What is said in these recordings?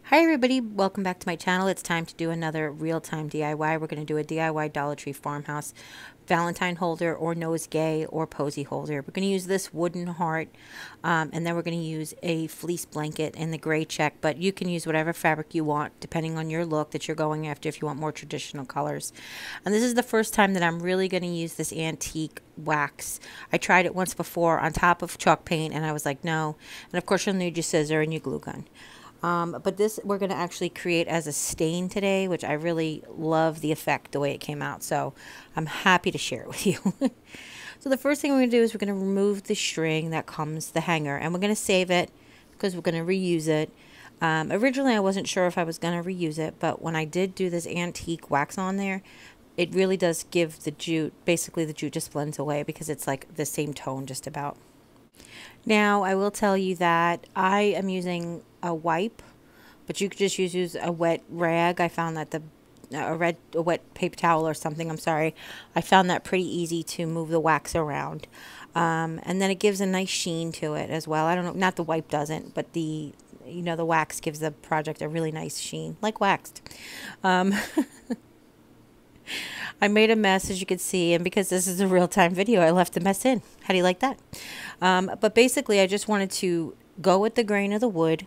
Hi everybody, welcome back to my channel. It's time to do another real-time DIY. We're going to do a DIY Dollar Tree Farmhouse Valentine holder or nosegay or Posy holder. We're going to use this wooden heart and then we're going to use a fleece blanket in the gray check, but you can use whatever fabric you want depending on your look that you're going after if you want more traditional colors. And this is the first time that I'm really going to use this antique wax. I tried it once before on top of chalk paint and I was like no, and of course you'll need your scissor and your glue gun. But this we're going to actually create as a stain today, which I really love the effect, the way it came out. So I'm happy to share it with you. So the first thing we're going to do is we're going to remove the string that comes, the hanger, and we're going to save it because we're going to reuse it. Originally I wasn't sure if I was going to reuse it, but when I did do this antique wax on there, it really does give the jute, basically the jute just blends away because it's like the same tone just about. Now, I will tell you that I am using a wipe, but you could just use a wet rag. I found that a wet paper towel or something, I'm sorry. I found that pretty easy to move the wax around. And then it gives a nice sheen to it as well. I don't know, not the wipe doesn't, but the wax gives the project a really nice sheen, like waxed. I made a mess, as you can see, and because this is a real-time video, I left the mess in. How do you like that? But basically, I just wanted to go with the grain of the wood.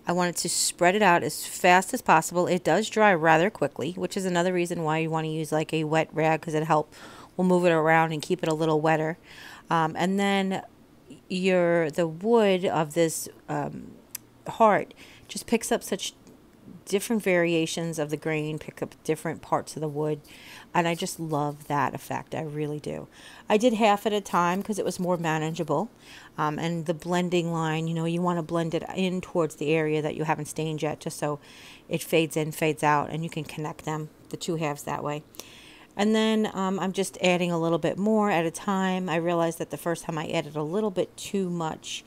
I wanted to spread it out as fast as possible. It does dry rather quickly, which is another reason why you want to use like a wet rag, because will move it around and keep it a little wetter. And then the wood of this heart just picks up such different variations of the grain, pick up different parts of the wood, and I just love that effect. I really do. I did half at a time because it was more manageable, and the blending line, you want to blend it in towards the area that you haven't stained yet, just so it fades in, fades out, and you can connect them, the two halves, that way. And then I'm just adding a little bit more at a time. I realized that the first time I added a little bit too much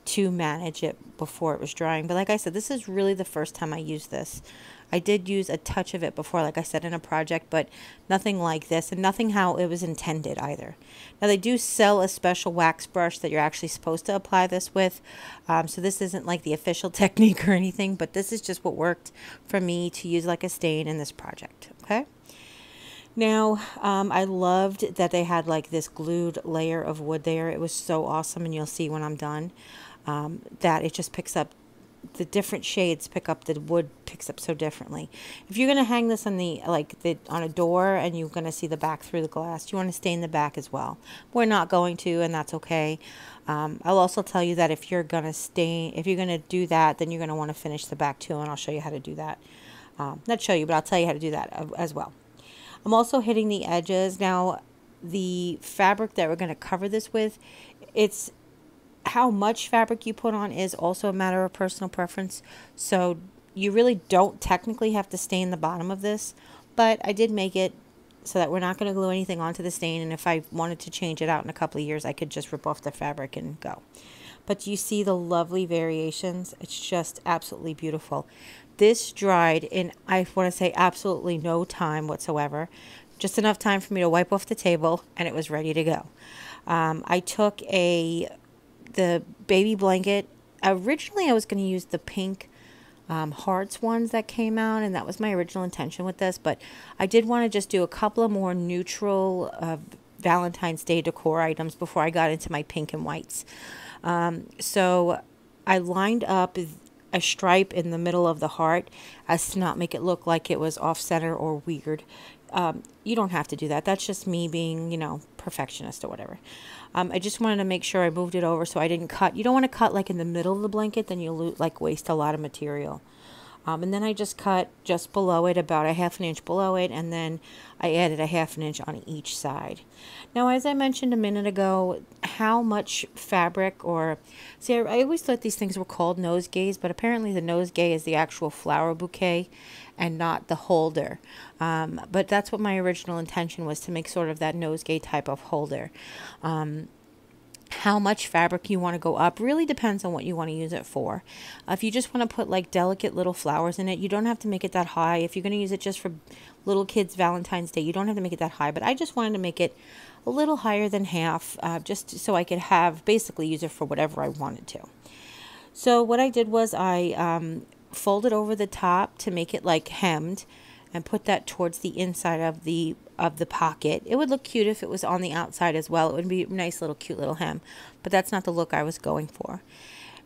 to manage it before it was drying, but like I said, this is really the first time I used this. I did use a touch of it before, like I said, in a project, but nothing like this, and nothing how it was intended either. Now they do sell a special wax brush that you're actually supposed to apply this with, so this isn't like the official technique or anything, but this is just what worked for me to use like a stain in this project. Okay. Now, I loved that they had like this glued layer of wood there. It was so awesome, and you'll see when I'm done that it just picks up the different shades, the wood picks up so differently. If you're going to hang this on on a door and you're going to see the back through the glass, you want to stain the back as well. We're not going to, and that's okay. I'll also tell you that if you're going to do that, then you're going to want to finish the back too, and I'll show you how to do that. Not show you, but I'll tell you how to do that as well. I'm also hitting the edges. Now, the fabric that we're going to cover this with, it's how much fabric you put on is also a matter of personal preference. So you really don't technically have to stain the bottom of this, but I did make it so that we're not going to glue anything onto the stain, and if I wanted to change it out in a couple of years, I could just rip off the fabric and go. But you see the lovely variations. It's just absolutely beautiful. This dried in, I want to say, absolutely no time whatsoever. Just enough time for me to wipe off the table, and it was ready to go. I took the baby blanket. Originally, I was going to use the pink hearts ones that came out, and that was my original intention with this, but I did want to just do a couple of more neutral Valentine's Day decor items before I got into my pink and whites. So I lined up a stripe in the middle of the heart as to not make it look like it was off center or weird. You don't have to do that. That's just me being, perfectionist or whatever. I just wanted to make sure I moved it over so I didn't cut. You don't want to cut like in the middle of the blanket, then you'll waste a lot of material. And then I just cut just below it, about a ½ inch below it, and then I added a ½ inch on each side. Now, as I mentioned a minute ago, how much fabric see, I always thought these things were called nosegays, but apparently the nosegay is the actual flower bouquet and not the holder. But that's what my original intention was, to make sort of that nosegay type of holder. How much fabric you want to go up really depends on what you want to use it for. If you just want to put like delicate little flowers in it, you don't have to make it that high. If you're going to use it just for little kids' Valentine's Day, you don't have to make it that high, but I just wanted to make it a little higher than half, just so I could basically use it for whatever I wanted to. So what I did was I fold it over the top to make it like hemmed, and put that towards the inside of the pocket. It would look cute if it was on the outside as well. It would be a nice little cute little hem, but that's not the look I was going for.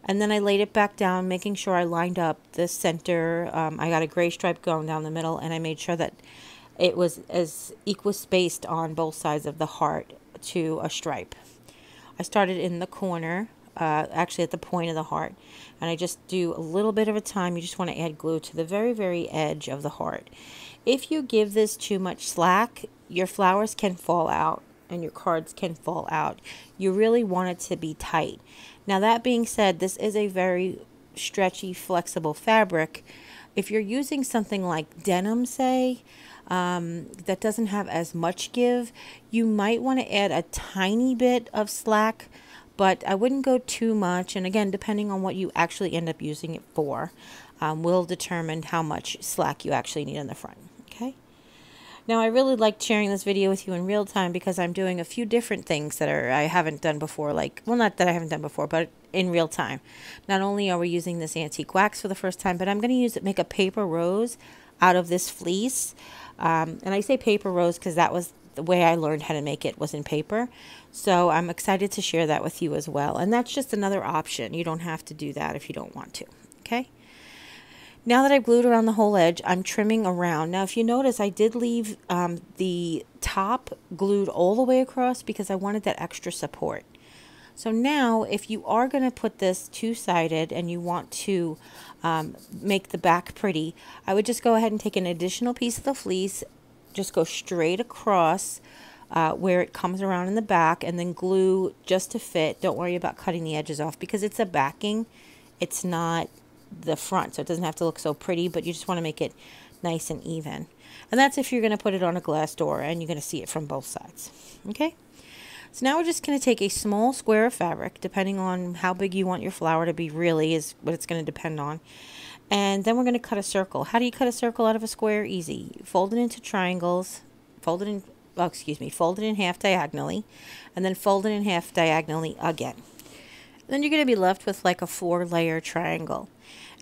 And then I laid it back down, making sure I lined up the center. I got a gray stripe going down the middle, and I made sure that it was as equal spaced on both sides of the heart to a stripe. I started in the corner, actually at the point of the heart, and I just do a little bit at a time. You just want to add glue to the very, very edge of the heart. If you give this too much slack, your flowers can fall out and your cards can fall out. You really want it to be tight. Now, that being said, this is a very stretchy, flexible fabric. If you're using something like denim, say, that doesn't have as much give, you might want to add a tiny bit of slack, but I wouldn't go too much. And again, depending on what you actually end up using it for, will determine how much slack you actually need in the front. Okay. Now, I really liked sharing this video with you in real time because I'm doing a few different things that I haven't done before. Like, well, not that I haven't done before, but in real time. Not only are we using this antique wax for the first time, but I'm going to make a paper rose out of this fleece. And I say paper rose because that was the way I learned how to make it, was in paper. So I'm excited to share that with you as well. And that's just another option. You don't have to do that if you don't want to. Okay. Now that I've glued around the whole edge, I'm trimming around. Now, if you notice, I did leave the top glued all the way across because I wanted that extra support. So now, if you are going to put this two-sided and you want to make the back pretty, I would just go ahead and take an additional piece of the fleece, just go straight across where it comes around in the back, and then glue just to fit. Don't worry about cutting the edges off because it's a backing. It's not the front, so it doesn't have to look so pretty, but you just want to make it nice and even. And that's if you're going to put it on a glass door and you're going to see it from both sides. Okay, so now we're just going to take a small square of fabric, depending on how big you want your flower to be, really is what it's going to depend on. And then we're going to cut a circle. How do you cut a circle out of a square? Easy. Fold it into triangles, fold it in half diagonally, and then fold it in half diagonally again. Then you're going to be left with like a 4-layer triangle.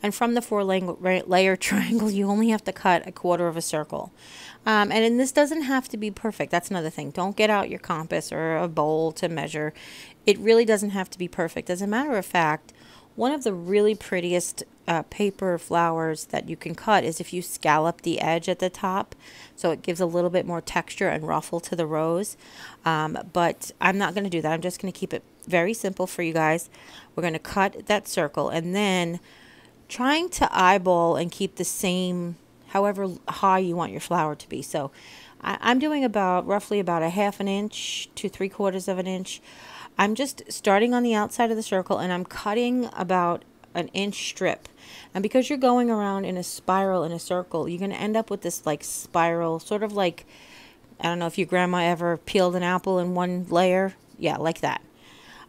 And from the 4-layer triangle, you only have to cut a quarter of a circle. And then this doesn't have to be perfect. That's another thing. Don't get out your compass or a bowl to measure. It really doesn't have to be perfect. As a matter of fact, one of the really prettiest paper flowers that you can cut is if you scallop the edge at the top, so it gives a little bit more texture and ruffle to the rose. But I'm not going to do that. I'm just going to keep it very simple for you guys. We're going to cut that circle, and then trying to eyeball and keep the same, however high you want your flower to be. So I'm doing roughly about a 1/2 inch to 3/4 inch. I'm just starting on the outside of the circle, and I'm cutting about an inch strip. And because you're going around in a spiral in a circle, you're going to end up with this like spiral, sort of like, I don't know if your grandma ever peeled an apple in one layer. Yeah, like that.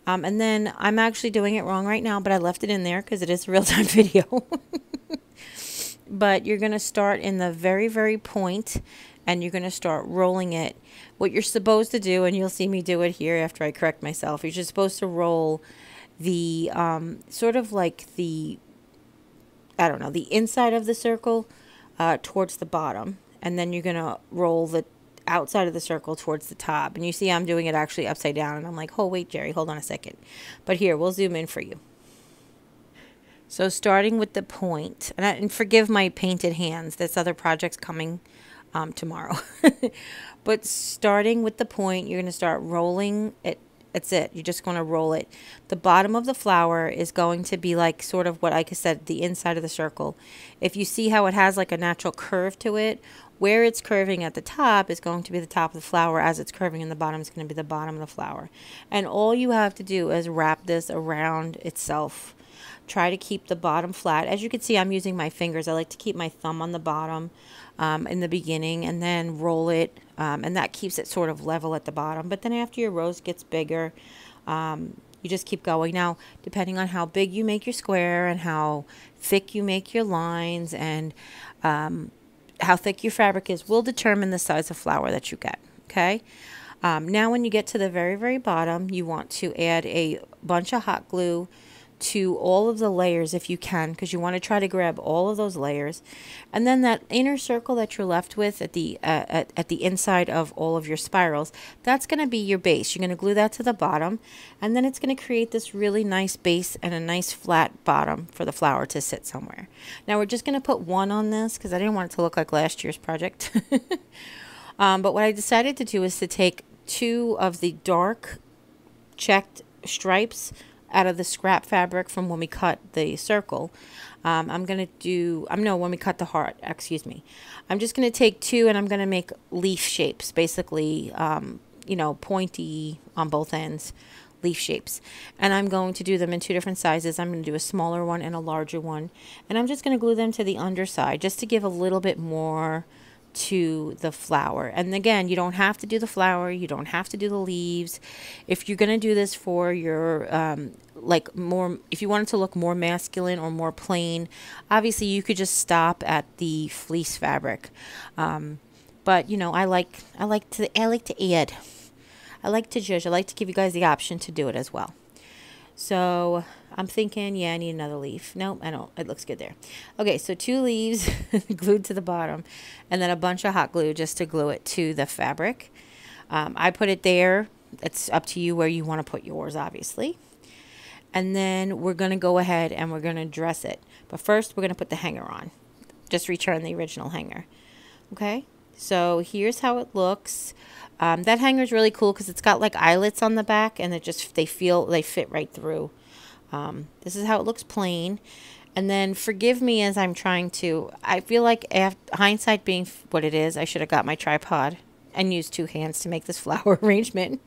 And then I'm actually doing it wrong right now, but I left it in there because it is a real-time video. But you're going to start in the very, very point, and you're going to start rolling it. What you're supposed to do, and you'll see me do it here after I correct myself, you're just supposed to roll the, sort of like the, I don't know, the inside of the circle towards the bottom. And then you're going to roll the outside of the circle towards the top. And you see I'm doing it actually upside down, and I'm like, oh wait, Jeri, hold on a second. But here, we'll zoom in for you. So starting with the point, and forgive my painted hands, this other project's coming tomorrow. But starting with the point, you're going to start rolling it. That's it. You're just going to roll it. The bottom of the flower is going to be like sort of what I said, the inside of the circle. If you see how it has like a natural curve to it, where it's curving at the top is going to be the top of the flower. As it's curving in the bottom, it's going to be the bottom of the flower. And all you have to do is wrap this around itself. Try to keep the bottom flat. As you can see, I'm using my fingers. I like to keep my thumb on the bottom in the beginning, and then roll it, and that keeps it sort of level at the bottom. But then after your rose gets bigger, you just keep going. Now, depending on how big you make your square and how thick you make your lines and how thick your fabric is will determine the size of flower that you get. Okay. Now when you get to the very, very bottom, you want to add a bunch of hot glue to all of the layers if you can, because you want to try to grab all of those layers. And then that inner circle that you're left with at the inside of all of your spirals, that's going to be your base. You're going to glue that to the bottom, and then it's going to create this really nice base and a nice flat bottom for the flower to sit somewhere. Now we're just going to put one on this because I didn't want it to look like last year's project. But what I decided to do is to take 2 of the dark checked stripes out of the scrap fabric from when we cut the circle. I'm going to do, no, when we cut the heart, excuse me. I'm just going to take 2 and I'm going to make leaf shapes, basically, you know, pointy on both ends, leaf shapes. And I'm going to do them in 2 different sizes. I'm going to do a smaller one and a larger one. And I'm just going to glue them to the underside just to give a little bit more to the flower. And again, you don't have to do the flower, you don't have to do the leaves. If you're going to do this for your like more, if you want it to look more masculine or more plain, obviously you could just stop at the fleece fabric. But you know, I like to add. I like to judge. I like to give you guys the option to do it as well. So I'm thinking, yeah, I need another leaf. No, I don't. It looks good there. Okay, so 2 leaves glued to the bottom, and then a bunch of hot glue just to glue it to the fabric. I put it there. It's up to you where you want to put yours, obviously. And then we're going to go ahead and we're going to dress it. But first, we're going to put the hanger on. Just return the original hanger. Okay, so here's how it looks. That hanger is really cool because it's got like eyelets on the back, and they fit right through. This is how it looks plain. And then forgive me as I'm trying to, I feel like hindsight being what it is, I should have got my tripod and used 2 hands to make this flower arrangement.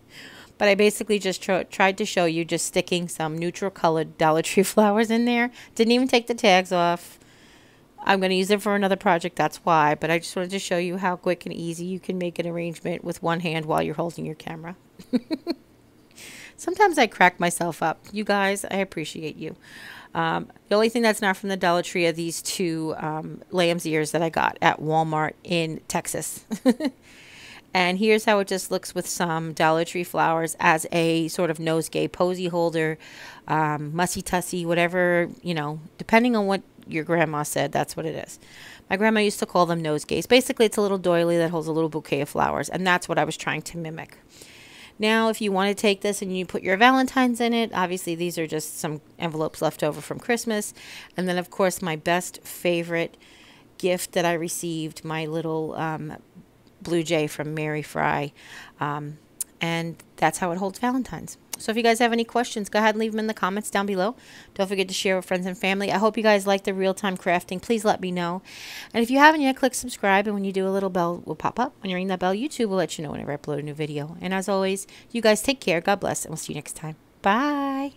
But I basically just tried to show you just sticking some neutral colored Dollar Tree flowers in there. Didn't even take the tags off. I'm going to use it for another project, that's why. But I just wanted to show you how quick and easy you can make an arrangement with one hand while you're holding your camera. Sometimes I crack myself up. You guys, I appreciate you. The only thing that's not from the Dollar Tree are these 2 lamb's ears that I got at Walmart in Texas. And here's how it just looks with some Dollar Tree flowers as a sort of nosegay, posy holder, mussy-tussy, whatever, you know, depending on what your grandma said, that's what it is. My grandma used to call them nosegays. Basically, it's a little doily that holds a little bouquet of flowers, and that's what I was trying to mimic. Now, if you want to take this and you put your Valentines in it, obviously these are just some envelopes left over from Christmas. And then, of course, my best favorite gift that I received, my little blue jay from Mary Fry. And that's how it holds Valentines. So if you guys have any questions, go ahead and leave them in the comments down below. Don't forget to share with friends and family. I hope you guys like the real-time crafting. Please let me know. And if you haven't yet, click subscribe. And when you do, a little bell will pop up. When you ring that bell, YouTube will let you know whenever I upload a new video. And as always, you guys take care. God bless. And we'll see you next time. Bye.